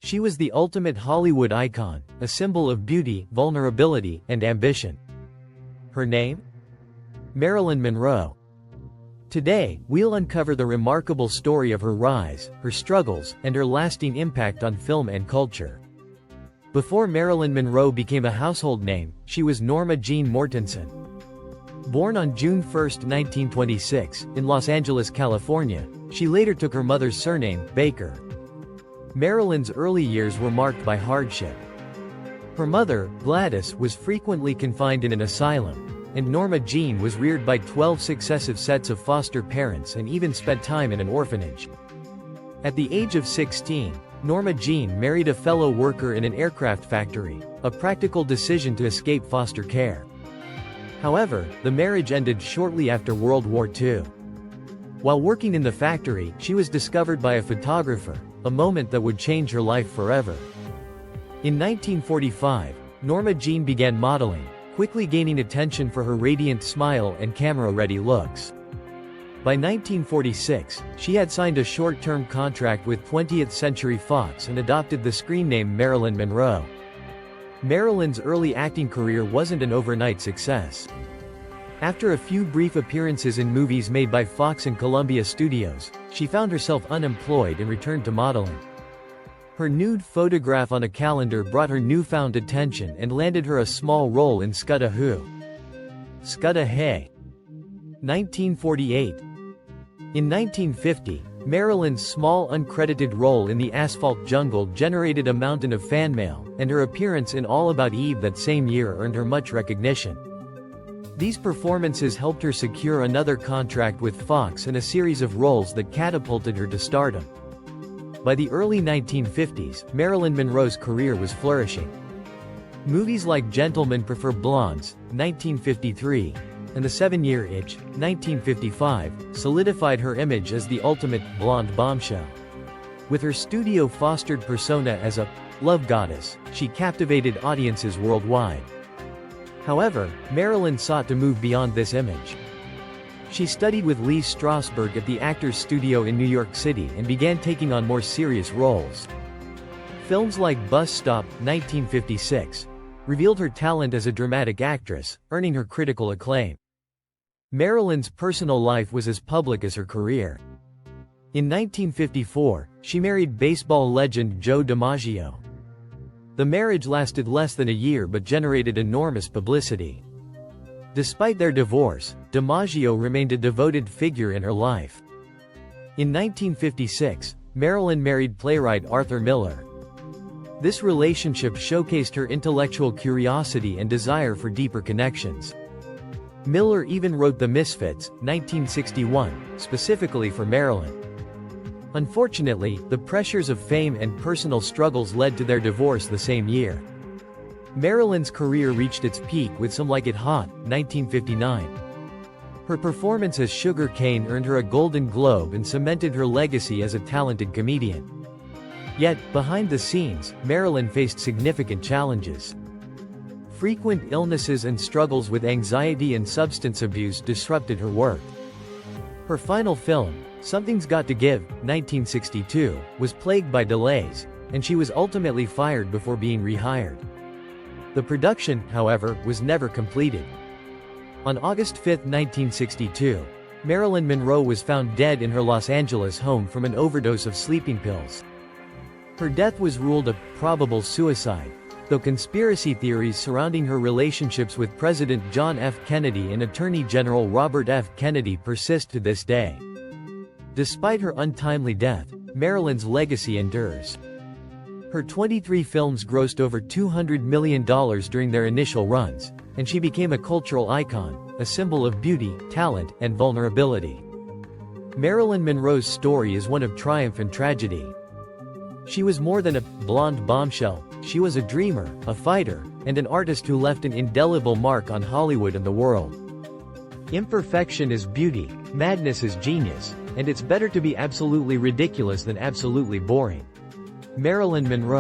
She was the ultimate Hollywood icon, a symbol of beauty, vulnerability, and ambition. Her name? Marilyn Monroe. Today, we'll uncover the remarkable story of her rise, her struggles, and her lasting impact on film and culture. Before Marilyn Monroe became a household name, she was Norma Jeane Mortenson. Born on June 1, 1926, in Los Angeles, California, she later took her mother's surname, Baker. Marilyn's early years were marked by hardship. Her mother, Gladys, was frequently confined in an asylum, and Norma Jeane was reared by 12 successive sets of foster parents and even spent time in an orphanage. At the age of 16, Norma Jeane married a fellow worker in an aircraft factory, a practical decision to escape foster care. However, the marriage ended shortly after World War II. While working in the factory, she was discovered by a photographer, a moment that would change her life forever. In 1945, Norma Jeane began modeling, quickly gaining attention for her radiant smile and camera-ready looks. By 1946, she had signed a short-term contract with 20th Century Fox and adopted the screen name Marilyn Monroe. Marilyn's early acting career wasn't an overnight success. After a few brief appearances in movies made by Fox and Columbia Studios, she found herself unemployed and returned to modeling. Her nude photograph on a calendar brought her newfound attention and landed her a small role in Scudda Who? Scudda Hey! 1948. In 1950, Marilyn's small uncredited role in The Asphalt Jungle generated a mountain of fan mail, and her appearance in All About Eve that same year earned her much recognition. These performances helped her secure another contract with Fox and a series of roles that catapulted her to stardom. By the early 1950s, Marilyn Monroe's career was flourishing. Movies like Gentlemen Prefer Blondes, 1953, and The 7-Year Itch, 1955, solidified her image as the ultimate blonde bombshell. With her studio-fostered persona as a love goddess, she captivated audiences worldwide. However, Marilyn sought to move beyond this image. She studied with Lee Strasberg at the Actors Studio in New York City and began taking on more serious roles. Films like Bus Stop, 1956, revealed her talent as a dramatic actress, earning her critical acclaim. Marilyn's personal life was as public as her career. In 1954, she married baseball legend Joe DiMaggio. The marriage lasted less than a year but generated enormous publicity. Despite their divorce, DiMaggio remained a devoted figure in her life. In 1956, Marilyn married playwright Arthur Miller. This relationship showcased her intellectual curiosity and desire for deeper connections. Miller even wrote The Misfits, 1961, specifically for Marilyn. Unfortunately, the pressures of fame and personal struggles led to their divorce the same year. Marilyn's career reached its peak with Some Like It Hot, 1959. Her performance as Sugar Cane earned her a Golden Globe and cemented her legacy as a talented comedian. Yet, behind the scenes, Marilyn faced significant challenges. Frequent illnesses and struggles with anxiety and substance abuse disrupted her work. Her final film, Something's Got to Give, 1962, was plagued by delays, and she was ultimately fired before being rehired. The production, however, was never completed. On August 5, 1962, Marilyn Monroe was found dead in her Los Angeles home from an overdose of sleeping pills. Her death was ruled a probable suicide, though conspiracy theories surrounding her relationships with President John F. Kennedy and Attorney General Robert F. Kennedy persist to this day. Despite her untimely death, Marilyn's legacy endures. Her 23 films grossed over $200 million during their initial runs, and she became a cultural icon, a symbol of beauty, talent, and vulnerability. Marilyn Monroe's story is one of triumph and tragedy. She was more than a blonde bombshell, she was a dreamer, a fighter, and an artist who left an indelible mark on Hollywood and the world. Imperfection is beauty, madness is genius, and it's better to be absolutely ridiculous than absolutely boring. Marilyn Monroe.